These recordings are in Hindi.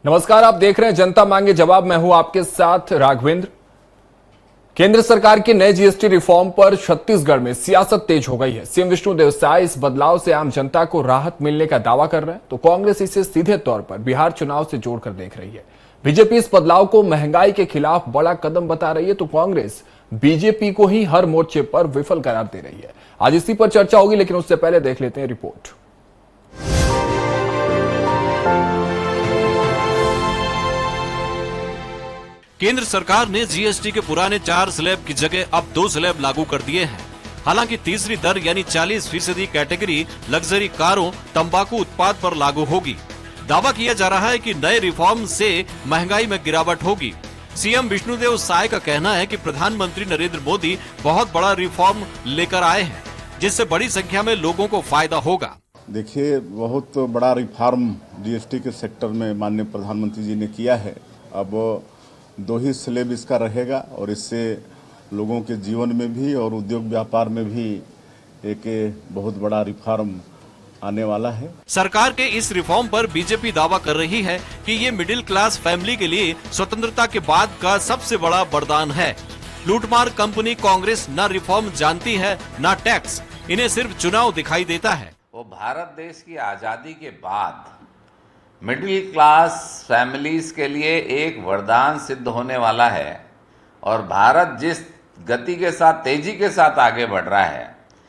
नमस्कार, आप देख रहे हैं जनता मांगे जवाब। मैं हूं आपके साथ राघवेंद्र। केंद्र सरकार के नए जीएसटी रिफॉर्म पर छत्तीसगढ़ में सियासत तेज हो गई है। सीएम विष्णुदेव साय इस बदलाव से आम जनता को राहत मिलने का दावा कर रहे हैं, तो कांग्रेस इसे सीधे तौर पर बिहार चुनाव से जोड़कर देख रही है। बीजेपी इस बदलाव को महंगाई के खिलाफ बड़ा कदम बता रही है, तो कांग्रेस बीजेपी को ही हर मोर्चे पर विफल करार दे रही है। आज इसी पर चर्चा होगी, लेकिन उससे पहले देख लेते हैं रिपोर्ट। केंद्र सरकार ने जीएसटी के पुराने 4 स्लैब की जगह अब 2 स्लैब लागू कर दिए हैं। हालांकि तीसरी दर यानी 40% कैटेगरी लग्जरी कारों, तंबाकू उत्पाद पर लागू होगी। दावा किया जा रहा है कि नए रिफॉर्म से महंगाई में गिरावट होगी। सीएम विष्णुदेव साय का कहना है कि प्रधानमंत्री नरेंद्र मोदी बहुत बड़ा रिफॉर्म लेकर आए हैं, जिससे बड़ी संख्या में लोगों को फायदा होगा। देखिए, बहुत बड़ा रिफॉर्म जीएसटी के सेक्टर में माननीय प्रधानमंत्री जी ने किया है। अब 2 ही स्लैब इसका रहेगा और इससे लोगों के जीवन में भी और उद्योग व्यापार में भी एक बहुत बड़ा रिफॉर्म आने वाला है। सरकार के इस रिफॉर्म पर बीजेपी दावा कर रही है कि ये मिडिल क्लास फैमिली के लिए स्वतंत्रता के बाद का सबसे बड़ा वरदान है। लूटमार कंपनी कांग्रेस न रिफॉर्म जानती है न टैक्स, इन्हें सिर्फ चुनाव दिखाई देता है। वो भारत देश की आजादी के बाद मिडिल क्लास फैमिलीज के लिए एक वरदान सिद्ध होने वाला है और भारत जिस गति के साथ, तेजी के साथ आगे बढ़ रहा है,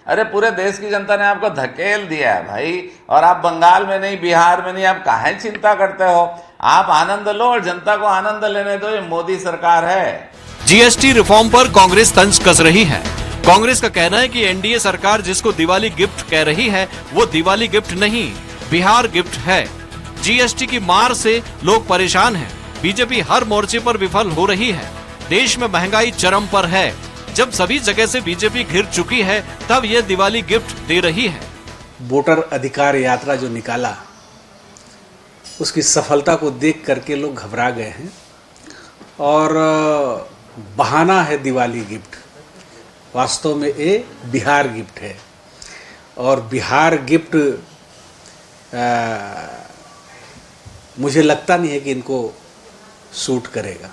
अरे पूरे देश की जनता ने आपको धकेल दिया है भाई। और आप बंगाल में नहीं, बिहार में नहीं, आप काहे चिंता करते हो? आप आनंद लो और जनता को आनंद लेने दो। ये मोदी सरकार है। जीएसटी रिफॉर्म पर कांग्रेस तंज कस रही है। कांग्रेस का कहना है कि एनडीए सरकार जिसको दिवाली गिफ्ट कह रही है, वो दिवाली गिफ्ट नहीं, बिहार गिफ्ट है। जीएसटी की मार से लोग परेशान हैं। बीजेपी हर मोर्चे पर विफल हो रही है। देश में महंगाई चरम पर है। जब सभी जगह से बीजेपी घिर चुकी है, तब ये दिवाली गिफ्ट दे रही है। वोटर अधिकार यात्रा जो निकाला, उसकी सफलता को देख करके लोग घबरा गए हैं और बहाना है दिवाली गिफ्ट। वास्तव में ये बिहार गिफ्ट है और बिहार गिफ्ट मुझे लगता नहीं है कि इनको सूट करेगा।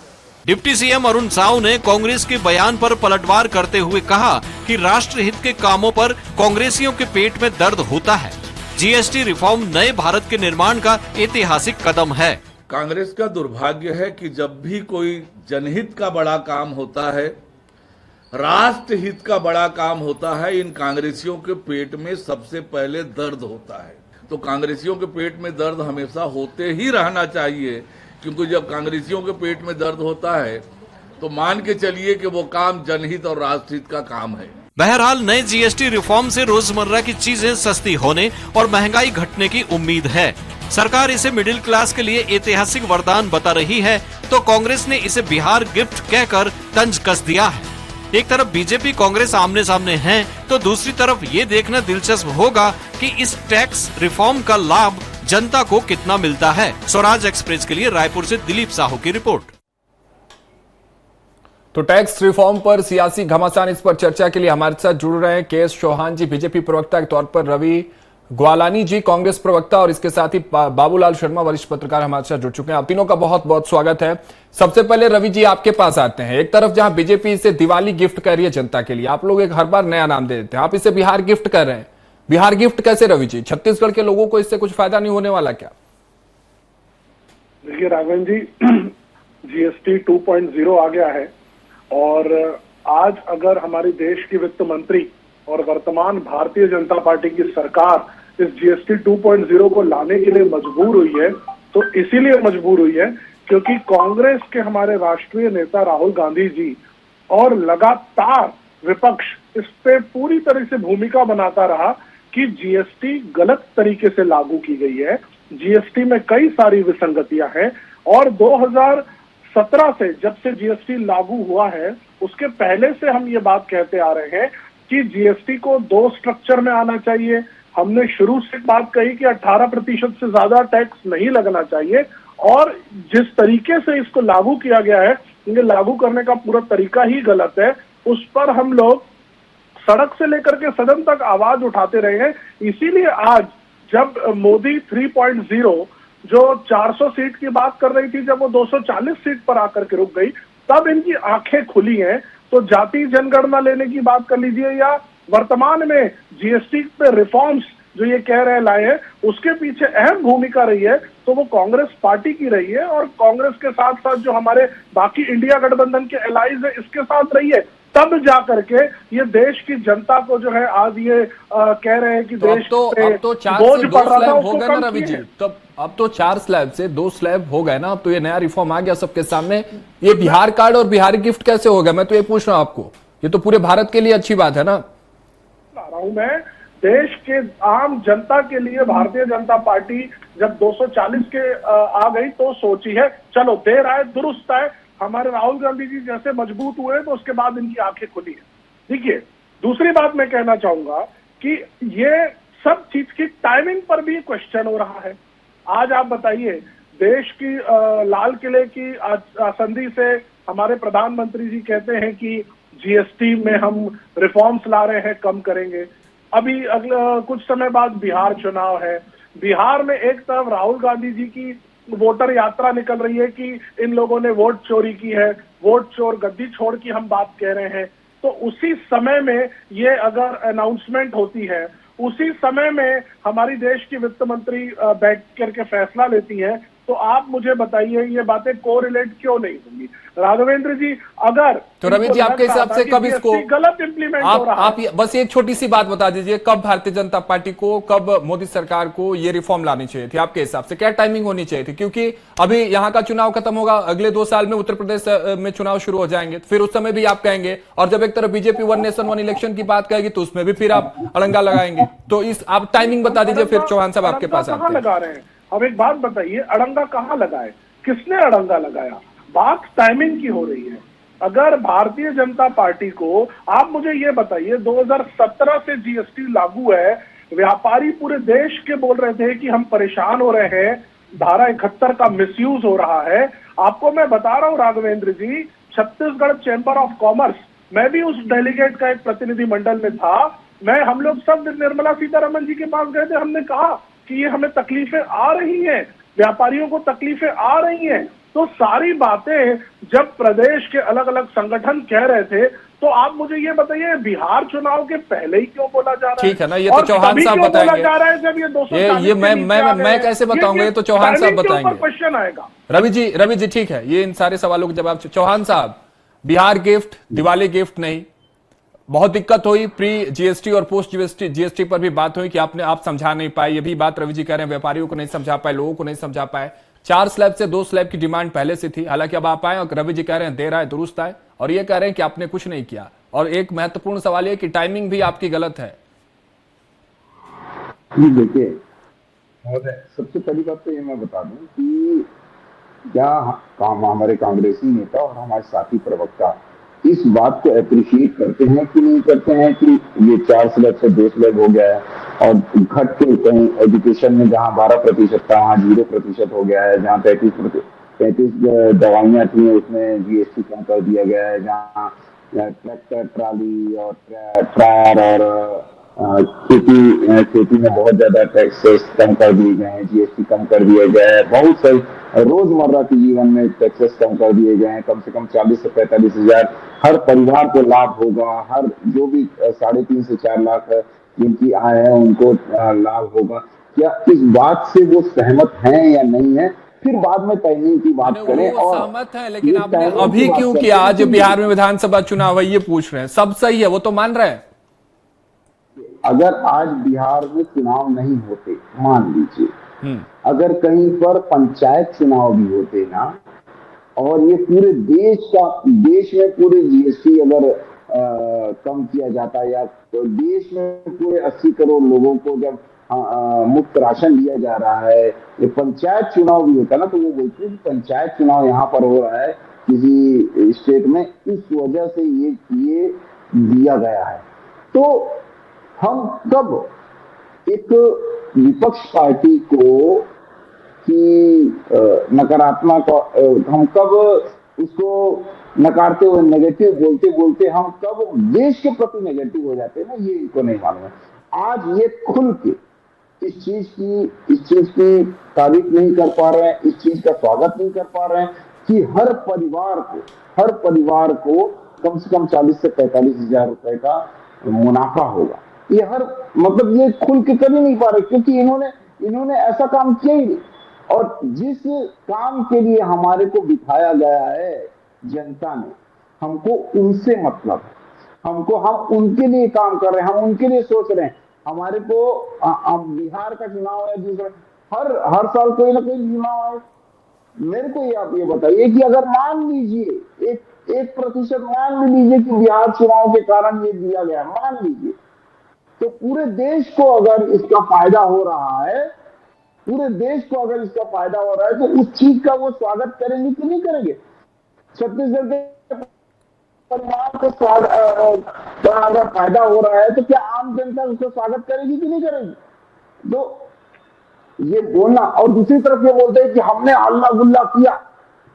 डिप्टी सीएम अरुण साव ने कांग्रेस के बयान पर पलटवार करते हुए कहा कि राष्ट्रहित के कामों पर कांग्रेसियों के पेट में दर्द होता है। जीएसटी रिफॉर्म नए भारत के निर्माण का ऐतिहासिक कदम है। कांग्रेस का दुर्भाग्य है कि जब भी कोई जनहित का बड़ा काम होता है, राष्ट्रहित का बड़ा काम होता है, इन कांग्रेसियों के पेट में सबसे पहले दर्द होता है। तो कांग्रेसियों के पेट में दर्द हमेशा होते ही रहना चाहिए, क्योंकि जब कांग्रेसियों के पेट में दर्द होता है तो मान के चलिए कि वो काम जनहित और राष्ट्रहित का काम है। बहरहाल नए जीएसटी रिफॉर्म से रोजमर्रा की चीजें सस्ती होने और महंगाई घटने की उम्मीद है। सरकार इसे मिडिल क्लास के लिए ऐतिहासिक वरदान बता रही है, तो कांग्रेस ने इसे बिहार गिफ्ट कहकर तंज कस दिया है। एक तरफ बीजेपी कांग्रेस आमने सामने हैं, तो दूसरी तरफ ये देखना दिलचस्प होगा कि इस टैक्स रिफॉर्म का लाभ जनता को कितना मिलता है। स्वराज एक्सप्रेस के लिए रायपुर से दिलीप साहू की रिपोर्ट। तो टैक्स रिफॉर्म पर सियासी घमासान, इस पर चर्चा के लिए हमारे साथ जुड़ रहे हैं के.एस. चौहान जी, बीजेपी प्रवक्ता के तौर पर रवि ग्वालानी जी, कांग्रेस प्रवक्ता, और इसके साथ ही बाबूलाल शर्मा, वरिष्ठ पत्रकार हमारे साथ जुड़ चुके हैं। आप तीनों का बहुत बहुत स्वागत है। सबसे पहले रवि जी, आपके पास आते हैं। एक तरफ जहां बीजेपी इसे दिवाली गिफ्ट कर रही है जनता के लिए, आप लोग एक हर बार नया नाम दे देते हैं, आप इसे बिहार गिफ्ट कर रहे हैं। बिहार गिफ्ट कैसे रवि जी? छत्तीसगढ़ के लोगों को इससे कुछ फायदा नहीं होने वाला क्या? देखिए राघवन जी, जीएसटी 2.0 आ गया है और आज अगर हमारी देश की वित्त मंत्री और वर्तमान भारतीय जनता पार्टी की सरकार इस जीएसटी 2.0 को लाने के लिए मजबूर हुई है, तो इसीलिए मजबूर हुई है क्योंकि कांग्रेस के हमारे राष्ट्रीय नेता राहुल गांधी जी और लगातार विपक्ष इस पे पूरी तरह से भूमिका बनाता रहा कि जीएसटी गलत तरीके से लागू की गई है। जीएसटी में कई सारी विसंगतियां हैं और 2017 से जब से जीएसटी लागू हुआ है, उसके पहले से हम ये बात कहते आ रहे हैं कि जीएसटी को 2 स्ट्रक्चर में आना चाहिए। हमने शुरू से बात कही कि 18% से ज्यादा टैक्स नहीं लगना चाहिए और जिस तरीके से इसको लागू किया गया है, ये लागू करने का पूरा तरीका ही गलत है। उस पर हम लोग सड़क से लेकर के सदन तक आवाज उठाते रहे हैं। इसीलिए आज जब मोदी 3.0 जो 400 सीट की बात कर रही थी, जब वो 240 सीट पर आकर के रुक गई, तब इनकी आंखें खुली हैं। तो जाति जनगणना लेने की बात कर लीजिए, या वर्तमान में जीएसटी पे रिफॉर्म्स जो ये कह रहे लाए हैं, उसके पीछे अहम भूमिका रही है तो वो कांग्रेस पार्टी की रही है, और कांग्रेस के साथ साथ जो हमारे बाकी इंडिया गठबंधन के एलाइज है, इसके साथ रही है। तब जा करके ये देश की जनता को जो है आज ये कह रहे हैं कि तो देश अब तो 4 बोझ से 2 पड़ रहा था, स्लैब हो उसको गए ना कम रवि जी, किए। तो अब तो 4 स्लैब से 2 स्लैब हो गए ना, अब तो ये नया रिफॉर्म आ गया सबके सामने। ये बिहार कार्ड और बिहारी गिफ्ट कैसे हो गया, मैं तो ये पूछ रहा हूं आपको। ये तो पूरे भारत के लिए अच्छी बात है ना। रहा हूं मैं, देश के आम जनता के लिए भारतीय जनता पार्टी जब 240 के आ गई तो सोची है चलो देर आए दुरुस्त आए। हमारे राहुल गांधी जी जैसे मजबूत हुए तो उसके बाद इनकी आंखें खुली है। देखिए, दूसरी बात मैं कहना चाहूंगा कि ये सब चीज की टाइमिंग पर भी क्वेश्चन हो रहा है। आज आप बताइए, देश की लाल किले की संधि से हमारे प्रधानमंत्री जी कहते हैं कि जीएसटी में हम रिफॉर्म्स ला रहे हैं, कम करेंगे। अभी अगला कुछ समय बाद बिहार चुनाव है, बिहार में एक तरफ राहुल गांधी जी की वोटर यात्रा निकल रही है कि इन लोगों ने वोट चोरी की है, वोट चोर गद्दी छोड़ की हम बात कह रहे हैं। तो उसी समय में ये अगर अनाउंसमेंट होती है, उसी समय में हमारी देश की वित्त मंत्री बैठ करके फैसला लेती है, तो आप मुझे बताइए ये बातें कोरिलेट क्यों नहीं होंगी? राघवेंद्र जी, अगर तो रवि जी, आपके हिसाब से कब इसको गलत इंप्लीमेंट हो रहा आप बस एक छोटी सी बात बता दीजिए, कब भारतीय जनता पार्टी को, कब मोदी सरकार को ये रिफॉर्म लानी चाहिए थी आपके हिसाब से? क्या टाइमिंग होनी चाहिए थी? क्योंकि अभी यहाँ का चुनाव खत्म होगा, अगले 2 साल में उत्तर प्रदेश में चुनाव शुरू हो जाएंगे, फिर उस समय भी आप कहेंगे, और जब एक तरफ बीजेपी 1 नेशन 1 इलेक्शन की बात कहेगी तो उसमें भी फिर आप अड़ंगा लगाएंगे। तो इस आप टाइमिंग बता दीजिए, फिर चौहान साहब आपके पास आते हैं। लगा रहे हैं, अब एक बात बताइए, अड़ंगा कहां लगाए, किसने अड़ंगा लगाया? बात टाइमिंग की हो रही है। अगर भारतीय जनता पार्टी को, आप मुझे ये बताइए, 2017 से जीएसटी लागू है, व्यापारी पूरे देश के बोल रहे थे कि हम परेशान हो रहे हैं, धारा 71 का मिसयूज हो रहा है। आपको मैं बता रहा हूं राघवेंद्र जी, छत्तीसगढ़ चैंबर ऑफ कॉमर्स, मैं भी उस डेलीगेट का एक प्रतिनिधि मंडल में था, हम लोग सब निर्मला सीतारमण जी के पास गए थे। हमने कहा कि ये हमें तकलीफें आ रही हैं, व्यापारियों को तकलीफें आ रही हैं। तो सारी बातें जब प्रदेश के अलग अलग संगठन कह रहे थे, तो आप मुझे ये बताइए, बिहार चुनाव के पहले ही क्यों बोला जा रहा है? ठीक है ना, ये तो चौहान साहब बताएंगे। जा रहा है जब ये मैं कैसे बताऊंगा, ये तो चौहान साहब बताएंगे। क्वेश्चन आएगा। रवि जी ठीक है, ये इन सारे सवालों के जवाब चौहान साहब, बिहार गिफ्ट, दिवाली गिफ्ट नहीं, बहुत दिक्कत हुई, प्री जीएसटी और पोस्ट जीएसटी पर भी बात हुई कि आप समझा नहीं पाए। ये भी बात रवि जी कह रहे हैं, व्यापारियों को नहीं समझा पाए, लोगों को नहीं समझा पाए। 4 स्लैब से 2 स्लैब की डिमांड पहले से थी, हालांकि अब आप आए और रवि जी कह रहे हैं देर आए दुरुस्त आए, और ये कह रहे हैं कि आपने कुछ नहीं किया। और एक महत्वपूर्ण सवाल ये कि टाइमिंग भी आपकी गलत है। देखिए, सबसे पहली बात तो ये मैं बता दूं कि क्या काम हमारे कांग्रेसी नेता और हमारे साथी प्रवक्ता इस बात को अप्रिशिएट करते हैं कि नहीं करते हैं कि ये 4 स्लैब से 2 स्लैब हो गया है, और घट के कहीं एजुकेशन में जहां 12% था वहां 0% हो गया है, जहां 35 दवाइयां थी उसमें जीएसटी कम कर दिया गया है, जहां ट्रैक्टर ट्राली और ट्रैक्टर और खेती में बहुत ज्यादा टैक्सेस कम कर दिए गए हैं, जीएसटी कम कर दिया गया है, बहुत सारी रोजमर्रा के जीवन में टैक्सेस कम कर दिए गए हैं। कम से कम 40 से 45 हजार हर परिवार को लाभ होगा, हर जो भी 3.5 से 4 लाख जिनकी आय है उनको लाभ होगा। क्या इस बात से वो सहमत हैं या नहीं है? फिर बाद में टाइमिंग की बात करें। और सहमत है, लेकिन आपने अभी क्यों किया? आज बिहार में विधानसभा चुनाव है, ये पूछ रहे हैं। सब सही है, वो तो मान रहे हैं। अगर आज बिहार में चुनाव नहीं होते, मान लीजिए अगर कहीं पर पंचायत चुनाव भी होते ना, और ये पूरे देश में पूरे जीएसटी अगर कम किया जाता, या तो देश में पूरे 80 करोड़ लोगों को जब मुफ्त राशन दिया जा रहा है, ये पंचायत चुनाव भी होता ना, तो वो बोलते हैं कि पंचायत चुनाव यहाँ पर हो रहा है किसी स्टेट में, इस वजह से ये दिया गया है। तो हम कब एक विपक्ष पार्टी को कि नकारात्मक, हम कब उसको नकारते हुए नेगेटिव बोलते बोलते हम कब देश के प्रति नेगेटिव हो जाते हैं ना, ये इनको नहीं मालूम है। आज ये खुल के इस चीज की तारीफ नहीं कर पा रहे हैं, इस चीज का स्वागत नहीं कर पा रहे हैं कि हर परिवार को कम से कम 40 से 45 हजार रुपए का मुनाफा होगा। ये मतलब ये खुल के कर ही नहीं पा रहे, क्योंकि इन्होंने ऐसा काम किया ही नहीं। और जिस काम के लिए हमारे को बिठाया गया है जनता ने, हमको उनसे मतलब है, हम उनके लिए काम कर रहे हैं, हम उनके लिए सोच रहे हैं। हमारे को बिहार का चुनाव है, दूसरा हर साल कोई ना कोई चुनाव है। मेरे को आप ये बताइए कि अगर मान लीजिए 1% मान भी लीजिए कि बिहार चुनाव के कारण ये दिया गया, मान लीजिए, तो पूरे देश को अगर इसका फायदा हो रहा है, तो उस चीज का वो स्वागत करेंगे कि नहीं करेंगे? छत्तीसगढ़ के परिवार को अगर फायदा हो रहा है तो क्या आम जनता उसका स्वागत करेगी कि नहीं करेगी? तो ये बोलना, और दूसरी तरफ ये बोलते हैं कि हमने हल्ला गुल्ला किया।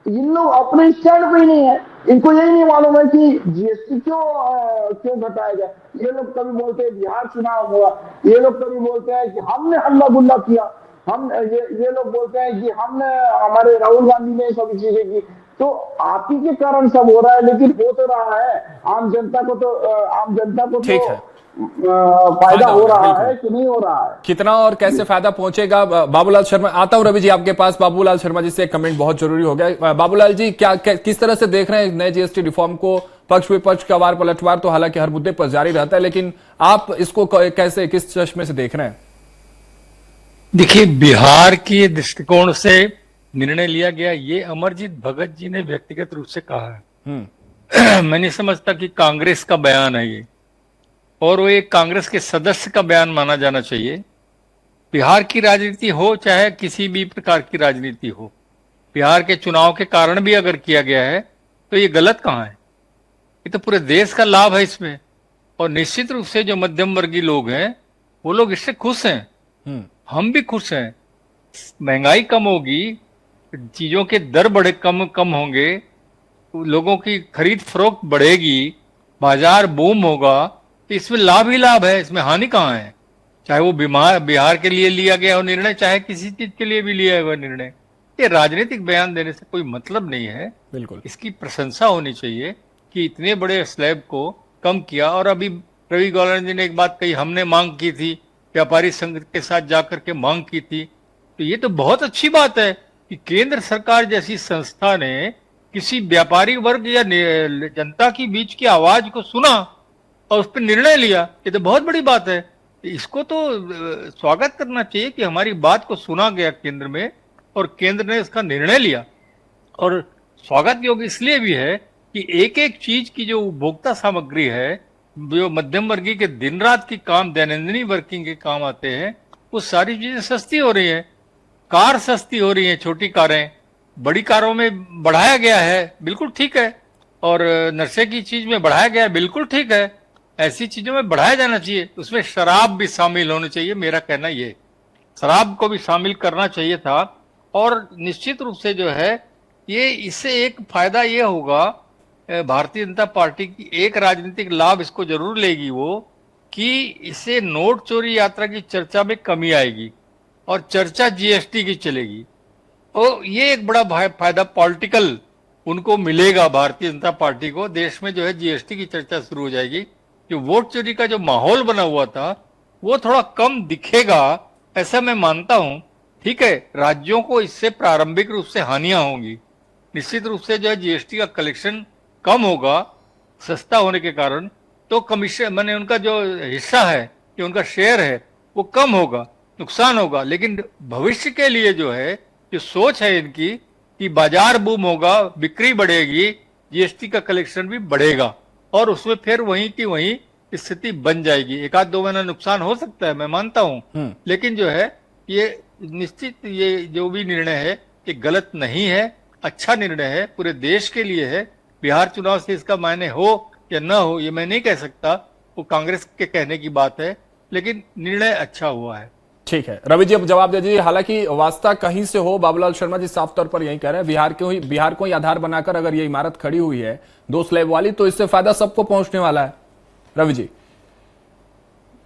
इन लोग अपने स्टैंड पे ही नहीं है, इनको यही नहीं मालूम है कि जीएसटी क्यों घटाया गया। ये लोग कभी बोलते हैं बिहार चुनाव हुआ, ये लोग कभी बोलते हैं कि हमने हल्ला गुल्ला किया, ये लोग बोलते हैं कि हमारे राहुल गांधी ने सभी चीजें की। तो आप ही के कारण सब हो रहा है, लेकिन हो तो रहा है आम जनता को तो ठीक है, फायदा हो रहा है कि नहीं हो रहा है? कितना और कैसे फायदा पहुंचेगा? बाबूलाल शर्मा, आता हूं रवि जी आपके पास। बाबूलाल शर्मा जी से एक कमेंट बहुत जरूरी हो गया। बाबूलाल जी, किस तरह से देख रहे हैं नए जीएसटी रिफॉर्म को? पक्ष विपक्ष का वार पलटवार तो हालांकि हर मुद्दे पर जारी रहता है, लेकिन आप इसको कैसे, किस चश्मे से देख रहे हैं? देखिए, बिहार के दृष्टिकोण से निर्णय लिया गया, ये अमरजीत भगत जी ने व्यक्तिगत रूप से कहा है। मैं नहीं समझता कि कांग्रेस का बयान है ये, और वो एक कांग्रेस के सदस्य का बयान माना जाना चाहिए। बिहार की राजनीति हो चाहे किसी भी प्रकार की राजनीति हो, बिहार के चुनाव के कारण भी अगर किया गया है तो ये गलत कहाँ है? ये तो पूरे देश का लाभ है इसमें, और निश्चित रूप से जो मध्यम वर्गीय लोग हैं वो लोग इससे खुश हैं, हम भी खुश हैं। महंगाई कम होगी, चीजों के दर कम होंगे, लोगों की खरीद फरोख्त बढ़ेगी, बाजार बूम होगा, तो इसमें लाभ ही लाभ है, इसमें हानि कहाँ है? चाहे वो बिहार के लिए लिया गया हो निर्णय, चाहे किसी चीज के लिए भी लिया हुआ निर्णय। ये राजनीतिक बयान देने से कोई मतलब नहीं है। बिल्कुल, इसकी प्रशंसा होनी चाहिए कि इतने बड़े स्लैब को कम किया। और अभी रवि गौड़ा जी ने एक बात कही, हमने मांग की थी, व्यापारी संघ के साथ जाकर के मांग की थी, तो ये तो बहुत अच्छी बात है कि केंद्र सरकार जैसी संस्था ने किसी व्यापारी वर्ग या जनता की बीच की आवाज को सुना और उस पर निर्णय लिया। ये तो बहुत बड़ी बात है, इसको तो स्वागत करना चाहिए कि हमारी बात को सुना गया केंद्र में और केंद्र ने इसका निर्णय लिया। और स्वागत योग्य इसलिए भी है कि एक एक चीज की जो उपभोक्ता सामग्री है, जो मध्यम वर्गीय के दिन रात की काम, दैनंदिनी वर्किंग के काम आते हैं, वो सारी चीजें सस्ती हो रही हैं। कार सस्ती हो रही है, छोटी कारें, बड़ी कारों में बढ़ाया गया है, बिल्कुल ठीक है। और नशे की चीज में बढ़ाया गया है, बिल्कुल ठीक है। ऐसी चीजों में बढ़ाया जाना चाहिए। उसमें शराब भी शामिल होनी चाहिए, मेरा कहना ये, शराब को भी शामिल करना चाहिए था। और निश्चित रूप से जो है ये, इससे एक फायदा ये होगा, भारतीय जनता पार्टी की एक राजनीतिक लाभ इसको जरूर लेगी वो, कि इससे नोट चोरी यात्रा की चर्चा में कमी आएगी और चर्चा जीएसटी की चलेगी। और ये एक बड़ा फायदा पॉलिटिकल उनको मिलेगा, भारतीय जनता पार्टी को। देश में जो है जीएसटी की चर्चा शुरू हो जाएगी। जो वोट चोरी का जो माहौल बना हुआ था वो थोड़ा कम दिखेगा, ऐसा मैं मानता हूं। ठीक है, राज्यों को इससे प्रारंभिक रूप से हानियां होंगी। निश्चित रूप से जो है जीएसटी का कलेक्शन कम होगा सस्ता होने के कारण, तो कमीशन माने उनका जो हिस्सा है, जो उनका शेयर है, वो कम होगा, नुकसान होगा। लेकिन भविष्य के लिए जो है, जो सोच है इनकी कि बाजार बूम होगा, बिक्री बढ़ेगी, जीएसटी का कलेक्शन भी बढ़ेगा, और उसमें फिर वहीं की वहीं स्थिति बन जाएगी। एक आध दो महीना नुकसान हो सकता है, मैं मानता हूं, लेकिन जो है ये निश्चित, ये जो भी निर्णय है ये गलत नहीं है, अच्छा निर्णय है, पूरे देश के लिए है। बिहार चुनाव से इसका मायने हो या न हो ये मैं नहीं कह सकता, वो कांग्रेस के कहने की बात है, लेकिन निर्णय अच्छा हुआ है। ठीक है, रवि जी अब जवाब दे दीजिए। हालांकि वास्ता कहीं से हो, बाबूलाल शर्मा जी साफ तौर पर यही कह रहे हैं, बिहार को ही आधार बनाकर अगर ये इमारत खड़ी हुई है 2 स्लैब वाली, तो इससे फायदा सबको पहुंचने वाला है। रवि जी,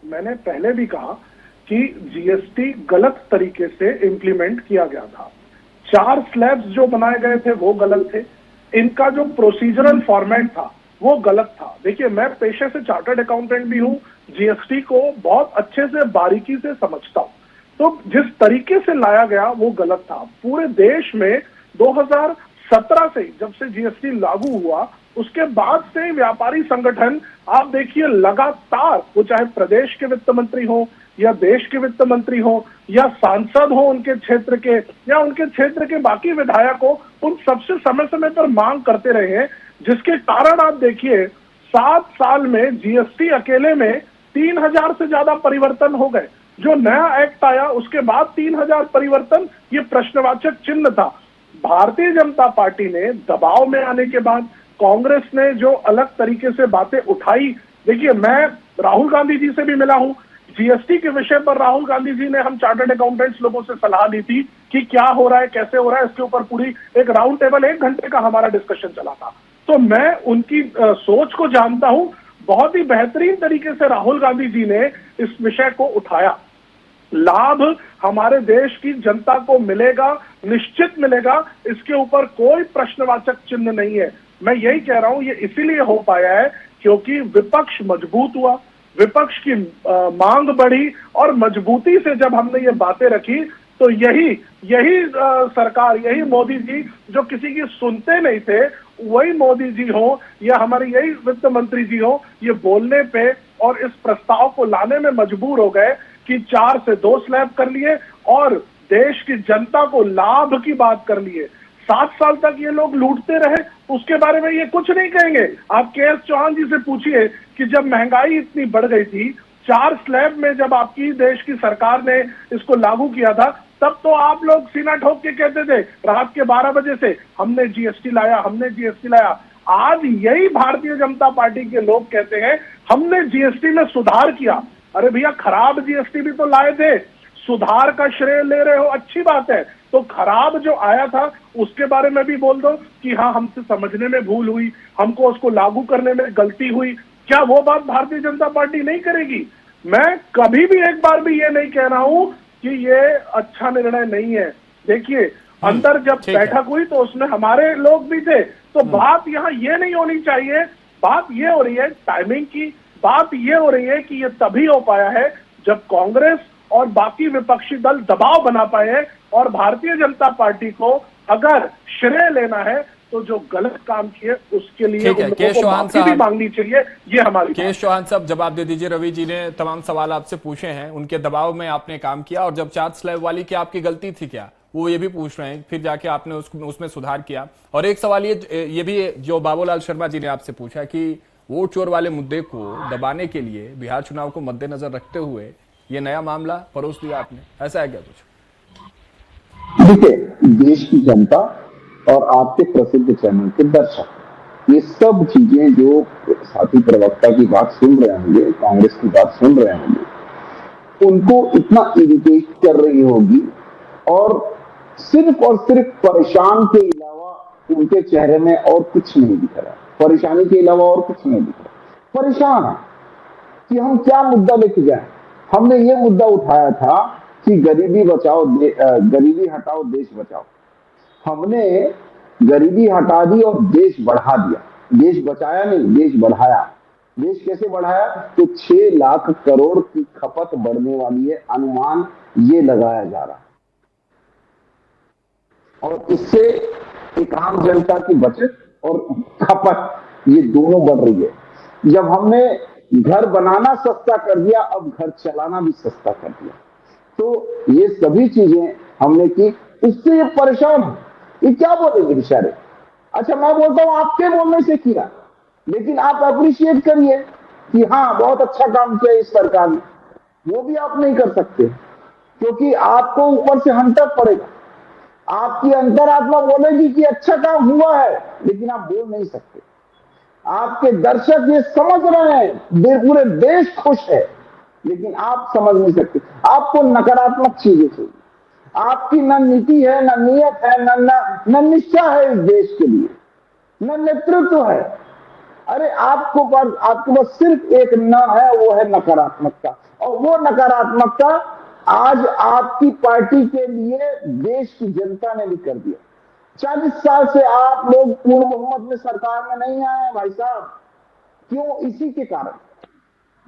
मैंने पहले भी कहा कि जीएसटी गलत तरीके से इंप्लीमेंट किया गया था। 4 स्लैब्स जो बनाए गए थे वो गलत थे। इनका जो प्रोसीजरल फॉर्मेट था वो गलत था। देखिए, मैं पेशे से चार्टर्ड अकाउंटेंट भी हूं, जीएसटी को बहुत अच्छे से बारीकी से समझता हूं। तो जिस तरीके से लाया गया वो गलत था। पूरे देश में 2017 से जब से जीएसटी लागू हुआ उसके बाद से व्यापारी संगठन आप देखिए लगातार, वो चाहे प्रदेश के वित्त मंत्री हो या देश के वित्त मंत्री हो या सांसद हो उनके क्षेत्र के या उनके क्षेत्र के बाकी विधायक हो, उन सबसे समय समय पर मांग करते रहे हैं, जिसके कारण आप देखिए 7 साल में जीएसटी अकेले में 3000 से ज्यादा परिवर्तन हो गए। जो नया एक्ट आया उसके बाद 3000 परिवर्तन, ये प्रश्नवाचक चिन्ह था। भारतीय जनता पार्टी ने दबाव में आने के बाद कांग्रेस ने जो अलग तरीके से बातें उठाई, देखिए मैं राहुल गांधी जी से भी मिला हूं, जीएसटी के विषय पर राहुल गांधी जी ने हम चार्टर्ड अकाउंटेंट्स लोगों से सलाह ली थी कि क्या हो रहा है, कैसे हो रहा है, इसके ऊपर पूरी एक राउंड टेबल 1 घंटे का हमारा डिस्कशन चला था। तो मैं उनकी सोच को जानता हूं। बहुत ही बेहतरीन तरीके से राहुल गांधी जी ने इस विषय को उठाया। लाभ हमारे देश की जनता को मिलेगा, निश्चित मिलेगा, इसके ऊपर कोई प्रश्नवाचक चिन्ह नहीं है। मैं यही कह रहा हूं, ये इसीलिए हो पाया है क्योंकि विपक्ष मजबूत हुआ, विपक्ष की मांग बढ़ी और मजबूती से जब हमने ये बातें रखी तो यही सरकार, यही मोदी जी जो किसी की सुनते नहीं थे, वही मोदी जी हो या हमारे यही वित्त मंत्री जी हो, ये बोलने पे और इस प्रस्ताव को लाने में मजबूर हो गए कि 4 से 2 स्लैब कर लिए और देश की जनता को लाभ की बात कर लिए। 7 साल तक ये लोग लूटते रहे, उसके बारे में ये कुछ नहीं कहेंगे। आप के.एस. चौहान जी से पूछिए कि जब महंगाई इतनी बढ़ गई थी, 4 स्लैब में जब आपकी देश की सरकार ने इसको लागू किया था, तब तो आप लोग सीना ठोक के कहते थे रात के 12 बजे से हमने जीएसटी लाया, हमने जीएसटी लाया। आज यही भारतीय जनता पार्टी के लोग कहते हैं हमने जीएसटी में सुधार किया। अरे भैया, खराब जीएसटी भी तो लाए थे, सुधार का श्रेय ले रहे हो, अच्छी बात है। तो खराब जो आया था उसके बारे में भी बोल दो कि हाँ, हमसे समझने में भूल हुई, हमको उसको लागू करने में गलती हुई। क्या वो बात भारतीय जनता पार्टी नहीं करेगी? मैं कभी भी एक बार भी ये नहीं कह रहा हूं कि ये अच्छा निर्णय नहीं है। देखिए, अंदर जब बैठक हुई तो उसमें हमारे लोग भी थे, तो बात यहाँ ये नहीं होनी चाहिए। बात ये हो रही है टाइमिंग की, बात ये हो रही है कि ये तभी हो पाया है जब कांग्रेस और बाकी विपक्षी दल दबाव बना पाए हैं। और भारतीय जनता पार्टी को अगर श्रेय लेना है तो जो गलत काम किए उसके लिए उन लोगों को माफी भी मांगनी चाहिए। ये हमारी के.एस. चौहान साहब, जवाब दे दीजिए। रवि जी ने तमाम सवाल आपसे पूछे हैं, उनके दबाव में आपने काम किया और जब 4 स्लैब वाली की आपकी गलती थी क्या, वो ये भी पूछ रहे हैं, फिर जाके आपने उसमें सुधार किया। और एक सवाल ये भी जो बाबूलाल शर्मा जी ने आपसे पूछा कि वोट चोर वाले मुद्दे को दबाने के लिए बिहार चुनाव को मद्देनजर रखते हुए ये नया मामला परोस दिया आपने, ऐसा है क्या कुछ? देखिए, देश की जनता और आपके प्रसिद्ध चैनल के दर्शक, ये सब चीजें जो साथी प्रवक्ता की बात सुन रहे होंगे, कांग्रेस की बात सुन रहे होंगे, उनको इतना इरिटेट कर रही होगी और सिर्फ परेशान के अलावा उनके चेहरे में और कुछ नहीं दिख रहा। परेशानी के अलावा और कुछ नहीं दिख रहा। परेशान है कि हम क्या मुद्दा लेके जाएं। हमने ये मुद्दा उठाया था कि गरीबी बचाओ, गरीबी हटाओ, देश बचाओ। हमने गरीबी हटा दी और देश बढ़ा दिया। देश बचाया नहीं, देश बढ़ाया। देश कैसे बढ़ाया? तो 6 लाख करोड़ की खपत बढ़ने वाली है, अनुमान ये लगाया जा रहा है। और इससे एक आम जनता की बचत और खपत ये दोनों बढ़ रही है। जब हमने घर बनाना सस्ता कर दिया, अब घर चलाना भी सस्ता कर दिया। तो ये सभी चीजें हमने की, इससे ये परेशान है। ये क्या बोलेंगे बेचारे? अच्छा, मैं बोलता हूं आपके बोलने से किया, लेकिन आप अप्रिशिएट करिए कि हाँ, बहुत अच्छा काम किया इस सरकार ने। वो भी आप नहीं कर सकते क्योंकि आपको ऊपर से हंटर पड़ेगा। आपकी अंतरात्मा बोलेगी कि अच्छा काम हुआ है, लेकिन आप बोल नहीं सकते। आपके दर्शक ये समझ रहे हैं, पूरे देश खुश है, लेकिन आप समझ नहीं सकते। आपको नकारात्मक चीजें चाहिए। आपकी न नीति है, न नियत है, न निष्ठा है इस देश के लिए, न नेतृत्व है। अरे आपके पास सिर्फ एक न है, वो है नकारात्मकता। और वो नकारात्मकता आज आपकी पार्टी के लिए देश की जनता ने भी कर दिया। 40 साल से आप लोग पूर्ण बहुमत में सरकार में नहीं आए हैं भाई साहब। क्यों? इसी के कारण।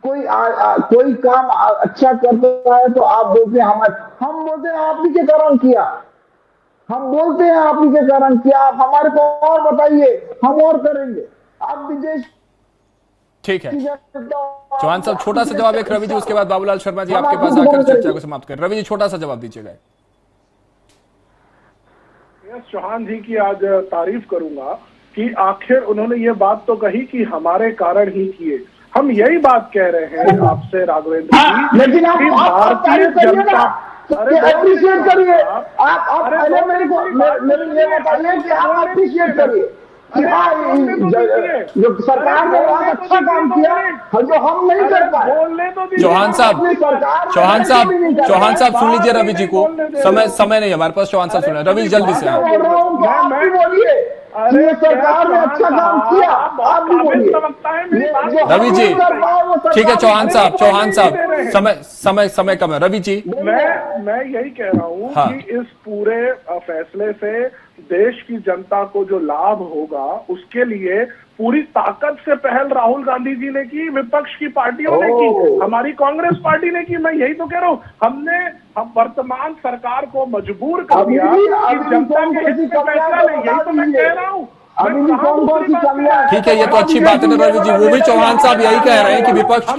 कोई काम अच्छा करता है तो आप बोलते हैं हम बोलते हैं आप ही के कारण किया, हम बोलते हैं आप ही के कारण किया, आप हमारे को और बताइए, हम और करेंगे। आप विदेश ठीक है चौहान साहब, छोटा सा जवाब एक रवि जी, उसके बाद बाबूलाल शर्मा जी आपके पास आकर चर्चा को समाप्त करें। रवि जी छोटा सा जवाब दीजिएगा। चौहान जी की आज तारीफ करूंगा कि आखिर उन्होंने ये बात तो कही कि हमारे कारण ही किए। हम यही बात कह रहे हैं आपसे राघवेंद्र जी, लेकिन आप भारतीय जनता अप्रिशिएट करिए। आप पहले मेरे को ये बताइए कि आप अप्रिशिएट करिए कि हाँ जो सरकार ने बहुत अच्छा काम किया जो हम नहीं कर पाए। चौहान साहब सुन लीजिए रवि जी को, समय नहीं हमारे पास। चौहान साहब सुन रवि जल्दी से बोलिए। अरे सरकार ने अच्छा काम किया, आप भी बोलिए। रवि जी ठीक है। चौहान साहब समय कम है। रवि जी मैं यही कह रहा हूँ कि इस पूरे फैसले से देश की जनता को जो लाभ होगा उसके लिए पूरी ताकत से पहल राहुल गांधी जी ने की, विपक्ष की पार्टियों ने की, हमारी कांग्रेस पार्टी ने की। मैं यही तो कह रहा हूँ, हम वर्तमान सरकार को मजबूर कर दिया कि जनता के हित में फैसला ले। यही तो मैं कह रहा हूँ। ठीक है, ये तो अच्छी बात है ना रवि जी। वो भी चौहान साहब यही कह रहे हैं कि विपक्ष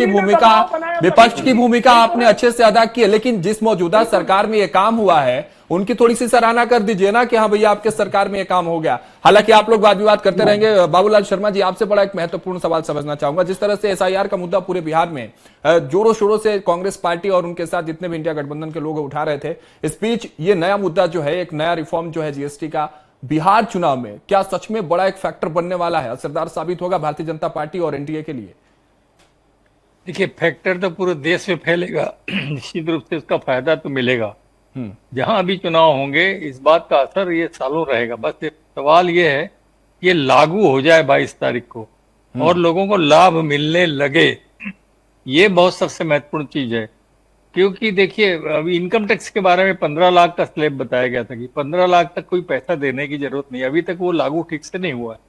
की भूमिका आपने अच्छे से अदा की है, लेकिन जिस मौजूदा सरकार में ये काम हुआ है उनकी थोड़ी सी सराहना कर दीजिए ना कि हाँ भैया आपके सरकार में ये काम हो गया। हालांकि आप लोग वाद विवाद करते रहेंगे। बाबूलाल शर्मा जी आपसे बड़ा एक महत्वपूर्ण सवाल समझना चाहूंगा। जिस तरह से SIR का मुद्दा पूरे बिहार में जोरों शोरों से कांग्रेस पार्टी और उनके साथ जितने भी इंडिया गठबंधन के लोग उठा रहे थे, इस बीच ये नया मुद्दा जो है, एक नया रिफॉर्म जो है GST का, बिहार चुनाव में क्या सच में बड़ा एक फैक्टर बनने वाला है, असरदार साबित होगा भारतीय जनता पार्टी और NDA के लिए? देखिए, फैक्टर तो पूरे देश में फैलेगा, निश्चित रूप से उसका फायदा तो मिलेगा। जहां भी चुनाव होंगे इस बात का असर ये सालों रहेगा। बस सवाल ये है ये लागू हो जाए 22 तारीख को और लोगों को लाभ मिलने लगे, ये बहुत सबसे महत्वपूर्ण चीज है। क्योंकि देखिए, अभी इनकम टैक्स के बारे में 15 लाख का स्लैब बताया गया था कि 15 लाख तक कोई पैसा देने की जरूरत नहीं, अभी तक वो लागू ठीक से नहीं हुआ है।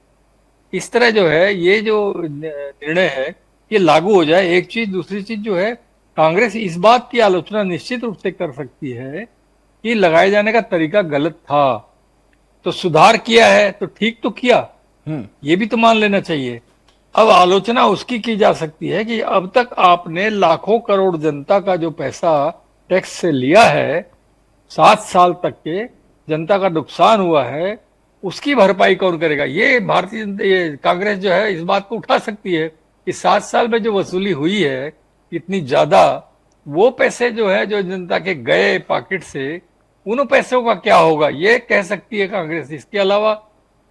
इस तरह जो है ये जो निर्णय है ये लागू हो जाए, एक चीज। दूसरी चीज जो है, कांग्रेस इस बात की आलोचना निश्चित रूप से कर सकती है कि लगाए जाने का तरीका गलत था, तो सुधार किया है तो ठीक तो किया, ये भी तो मान लेना चाहिए। अब आलोचना उसकी की जा सकती है कि अब तक आपने लाखों करोड़ जनता का जो पैसा टैक्स से लिया है, 7 साल तक के जनता का नुकसान हुआ है, उसकी भरपाई कौन करेगा? ये भारतीय कांग्रेस जो है इस बात को उठा सकती है कि 7 साल में जो वसूली हुई है इतनी ज्यादा, वो पैसे जो है जो जनता के गए पॉकेट से, उन पैसों का क्या होगा, ये कह सकती है कांग्रेस। इसके अलावा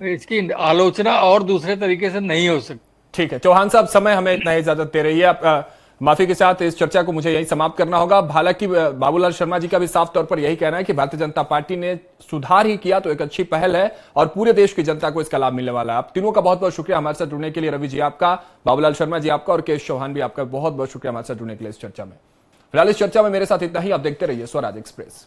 इसकी आलोचना और दूसरे तरीके से नहीं हो सकती। ठीक है चौहान साहब, समय हमें इतना ही इजाजत दे रही है। आप माफी के साथ इस चर्चा को मुझे यही समाप्त करना होगा। हालांकि बाबूलाल शर्मा जी का भी साफ तौर पर यही कहना है कि भारतीय जनता पार्टी ने सुधार ही किया तो एक अच्छी पहल है और पूरे देश की जनता को इसका लाभ मिलने वाला है। आप तीनों का बहुत बहुत शुक्रिया हमारे साथ जुड़ने के लिए। रवि जी आपका, बाबूलाल शर्मा जी आपका और केश चौहान भी आपका बहुत बहुत शुक्रिया हमारे साथ जुड़ने के लिए इस चर्चा में। फिलहाल इस चर्चा में मेरे साथ इतना ही। आप देखते रहिए स्वराज एक्सप्रेस।